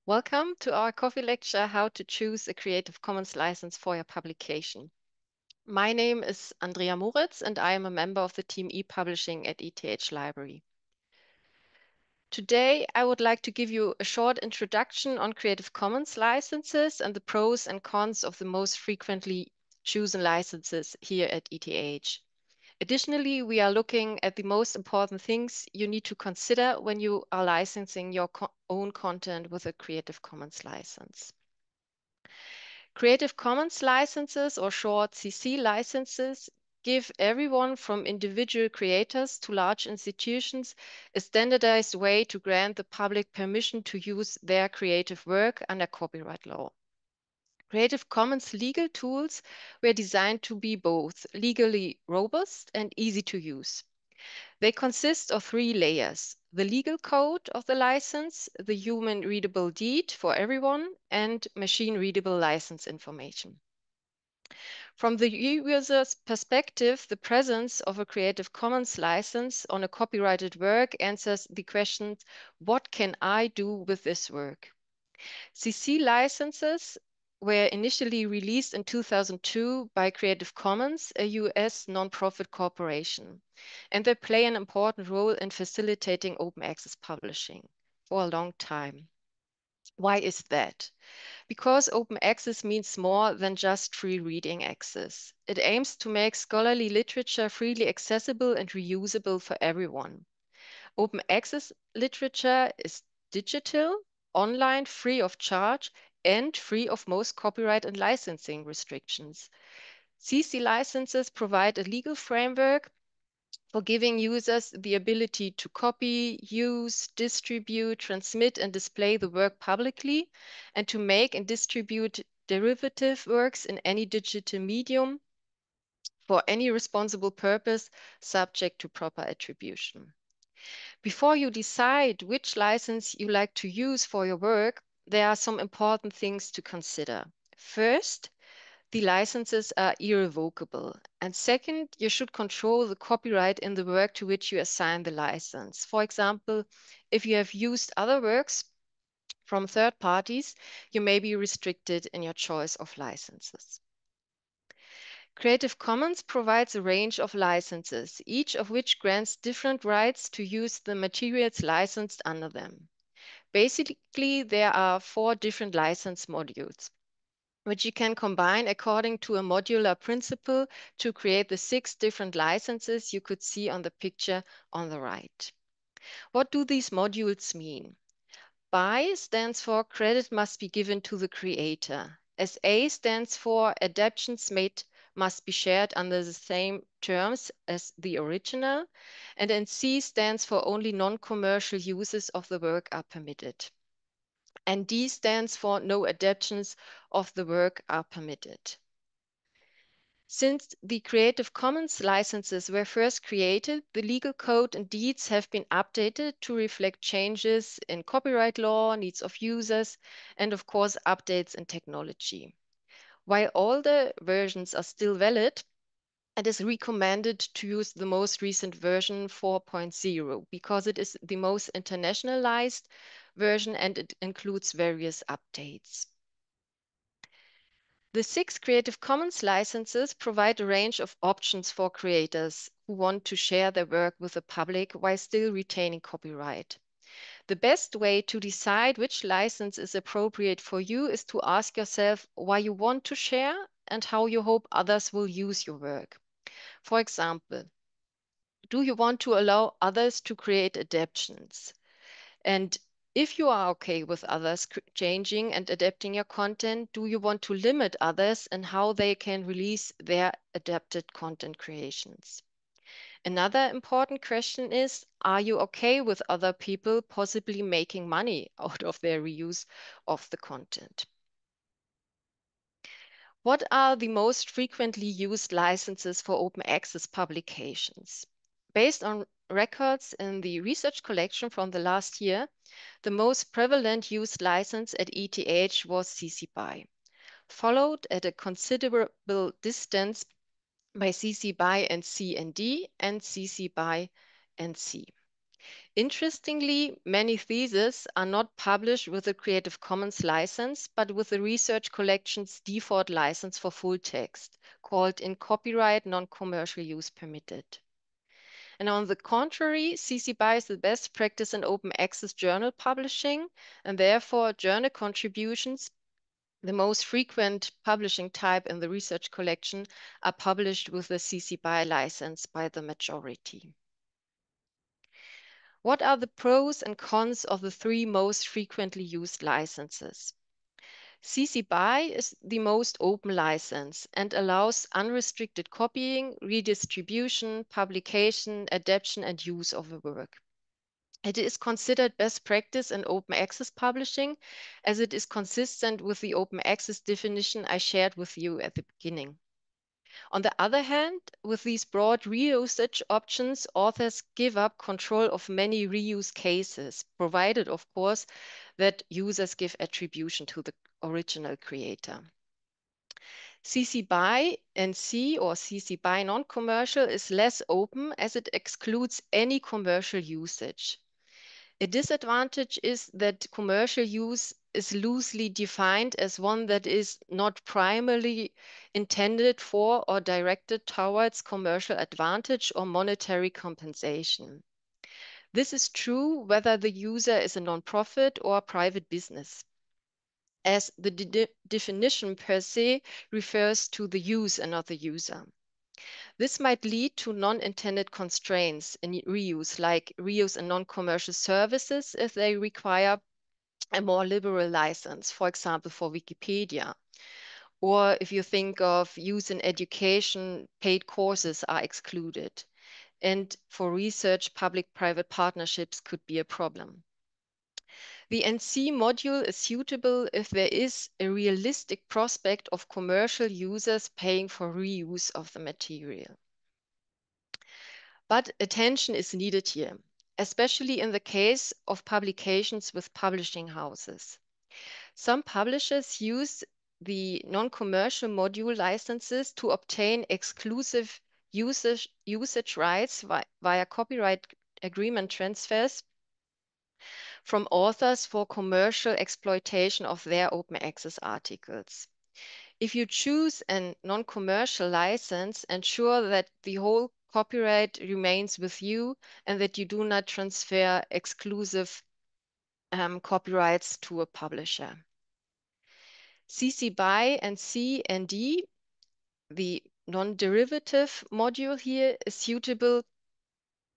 Welcome to our coffee lecture, How to Choose a Creative Commons license for your publication. My name is Andrea Moritz and I am a member of the team e-publishing at ETH Library. Today, I would like to give you a short introduction on Creative Commons licenses and the pros and cons of the most frequently chosen licenses here at ETH. Additionally, we are looking at the most important things you need to consider when you are licensing your own content with a Creative Commons license. Creative Commons licenses, or short CC licenses, give everyone from individual creators to large institutions a standardized way to grant the public permission to use their creative work under copyright law. Creative Commons legal tools were designed to be both legally robust and easy to use. They consist of three layers: the legal code of the license, the human readable deed for everyone, and machine readable license information. From the user's perspective, the presence of a Creative Commons license on a copyrighted work answers the question, what can I do with this work? CC licenses were initially released in 2002 by Creative Commons, a US nonprofit corporation, and they play an important role in facilitating open access publishing for a long time. Why is that? Because open access means more than just free reading access. It aims to make scholarly literature freely accessible and reusable for everyone. Open access literature is digital, online, free of charge, and free of most copyright and licensing restrictions. CC licenses provide a legal framework for giving users the ability to copy, use, distribute, transmit, and display the work publicly, and to make and distribute derivative works in any digital medium for any responsible purpose, subject to proper attribution. Before you decide which license you like to use for your work, there are some important things to consider. First, the licenses are irrevocable. And second, you should control the copyright in the work to which you assign the license. For example, if you have used other works from third parties, you may be restricted in your choice of licenses. Creative Commons provides a range of licenses, each of which grants different rights to use the materials licensed under them. Basically, there are 4 different license modules, which you can combine according to a modular principle to create the 6 different licenses you could see on the picture on the right. What do these modules mean? BY stands for credit must be given to the creator. SA stands for adaptations made must be shared under the same terms as the original. And NC stands for only non-commercial uses of the work are permitted. And D stands for no adaptations of the work are permitted. Since the Creative Commons licenses were first created, the legal code and deeds have been updated to reflect changes in copyright law, needs of users, and of course, updates in technology. While all the versions are still valid, it is recommended to use the most recent version 4.0 because it is the most internationalized version and it includes various updates. The 6 Creative Commons licenses provide a range of options for creators who want to share their work with the public while still retaining copyright. The best way to decide which license is appropriate for you is to ask yourself why you want to share and how you hope others will use your work. For example, do you want to allow others to create adaptations? And if you are okay with others changing and adapting your content, do you want to limit others and how they can release their adapted content creations? Another important question is, are you okay with other people possibly making money out of their reuse of the content? What are the most frequently used licenses for open access publications? Based on records in the research collection from the last year, the most prevalent used license at ETH was CC BY, followed at a considerable distance by CC BY and C and D and CC BY and C. Interestingly, many theses are not published with a Creative Commons license, but with the research collection's default license for full text, called in copyright non-commercial use permitted. And on the contrary, CC BY is the best practice in open access journal publishing, and therefore journal contributions, the most frequent publishing type in the research collection, are published with the CC BY license by the majority. What are the pros and cons of the three most frequently used licenses? CC BY is the most open license and allows unrestricted copying, redistribution, publication, adaptation, and use of a work. It is considered best practice in open access publishing as it is consistent with the open access definition I shared with you at the beginning. On the other hand, with these broad reusage options, authors give up control of many reuse cases, provided, of course, that users give attribution to the original creator. CC BY NC or CC BY non-commercial is less open as it excludes any commercial usage. A disadvantage is that commercial use is loosely defined as one that is not primarily intended for or directed towards commercial advantage or monetary compensation. This is true whether the user is a nonprofit or a private business, as the definition per se refers to the use and not the user. This might lead to non-intended constraints in reuse, like reuse in non-commercial services if they require a more liberal license, for example, for Wikipedia. Or if you think of use in education, paid courses are excluded. And for research, public-private partnerships could be a problem. The NC module is suitable if there is a realistic prospect of commercial users paying for reuse of the material. But attention is needed here, especially in the case of publications with publishing houses. Some publishers use the non-commercial module licenses to obtain exclusive usage rights via copyright agreement transfers from authors for commercial exploitation of their open access articles. If you choose a non-commercial license, ensure that the whole copyright remains with you and that you do not transfer exclusive copyrights to a publisher. CC BY and C and D, the non-derivative module here, is suitable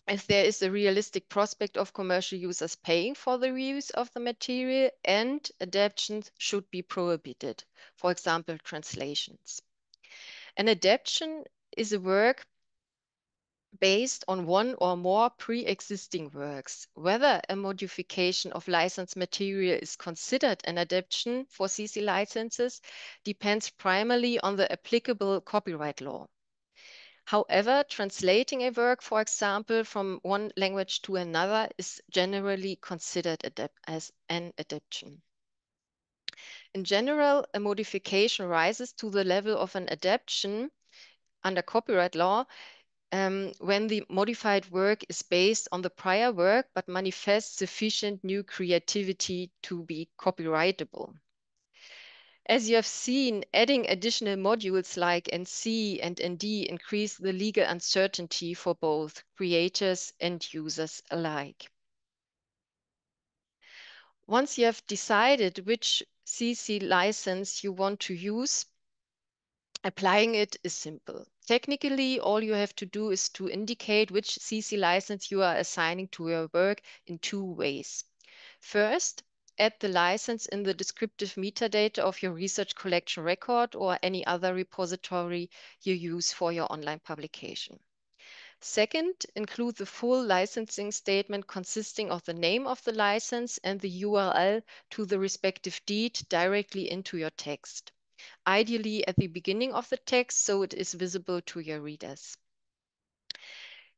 if there is a realistic prospect of commercial users paying for the reuse of the material, and adaptations should be prohibited, for example, translations. An adaptation is a work based on one or more pre-existing works. Whether a modification of licensed material is considered an adaptation for CC licenses depends primarily on the applicable copyright law. However, translating a work, for example, from one language to another is generally considered as an adaptation. In general, a modification rises to the level of an adaptation under copyright law when the modified work is based on the prior work but manifests sufficient new creativity to be copyrightable. As you have seen, adding additional modules like NC and ND increase the legal uncertainty for both creators and users alike. Once you have decided which CC license you want to use, applying it is simple. Technically, all you have to do is to indicate which CC license you are assigning to your work in two ways. First, add the license in the descriptive metadata of your research collection record or any other repository you use for your online publication. Second, include the full licensing statement consisting of the name of the license and the URL to the respective deed directly into your text, ideally at the beginning of the text so it is visible to your readers.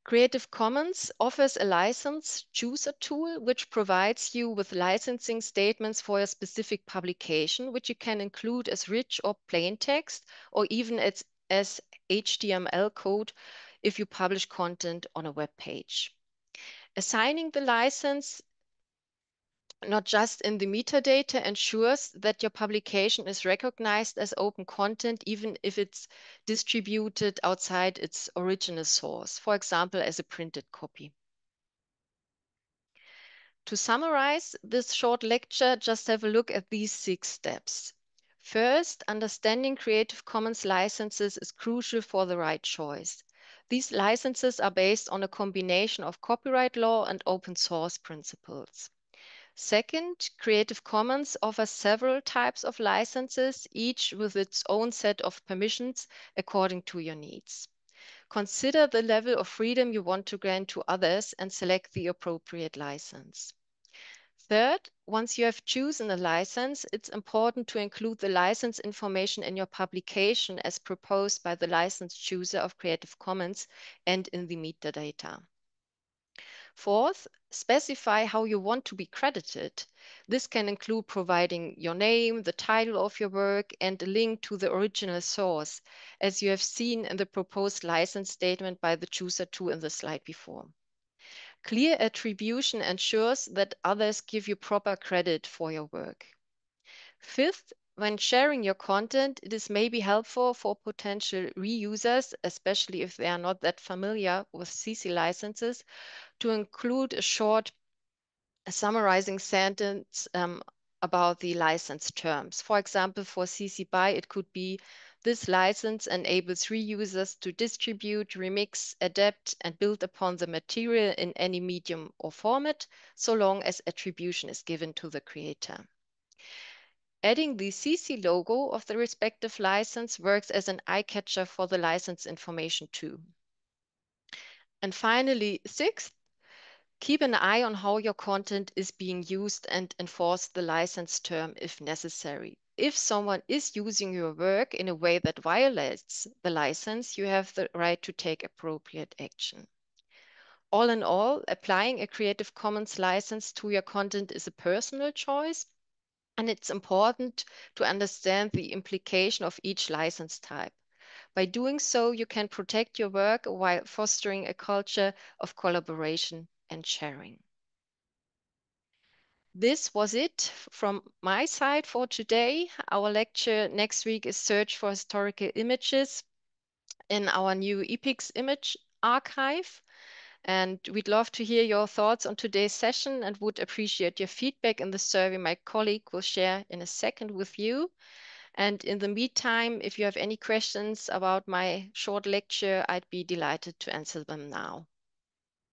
Creative Commons offers a license chooser tool which provides you with licensing statements for a specific publication, which you can include as rich or plain text or even as HTML code if you publish content on a web page. Assigning the license not just in the metadata ensures that your publication is recognized as open content, even if it's distributed outside its original source, for example, as a printed copy. To summarize this short lecture, just have a look at these 6 steps. First, understanding Creative Commons licenses is crucial for the right choice. These licenses are based on a combination of copyright law and open source principles. Second, Creative Commons offers several types of licenses, each with its own set of permissions according to your needs. Consider the level of freedom you want to grant to others and select the appropriate license. Third, once you have chosen a license, it's important to include the license information in your publication as proposed by the license chooser of Creative Commons and in the metadata. Fourth, specify how you want to be credited. This can include providing your name, the title of your work, and a link to the original source, as you have seen in the proposed license statement by the chooser 2 in the slide before. Clear attribution ensures that others give you proper credit for your work. Fifth, when sharing your content, it is maybe helpful for potential reusers, especially if they are not that familiar with CC licenses, to include a short summarizing sentence about the license terms. For example, for CC BY, it could be, this license enables reusers to distribute, remix, adapt, and build upon the material in any medium or format, so long as attribution is given to the creator. Adding the CC logo of the respective license works as an eye catcher for the license information too. And finally, sixth, keep an eye on how your content is being used and enforce the license term if necessary. If someone is using your work in a way that violates the license, you have the right to take appropriate action. All in all, applying a Creative Commons license to your content is a personal choice, and it's important to understand the implication of each license type. By doing so, you can protect your work while fostering a culture of collaboration and sharing. This was it from my side for today. Our lecture next week is Search for Historical Images in our new EPIX image archive. And we'd love to hear your thoughts on today's session and would appreciate your feedback in the survey my colleague will share in a second with you. And in the meantime, if you have any questions about my short lecture, I'd be delighted to answer them now.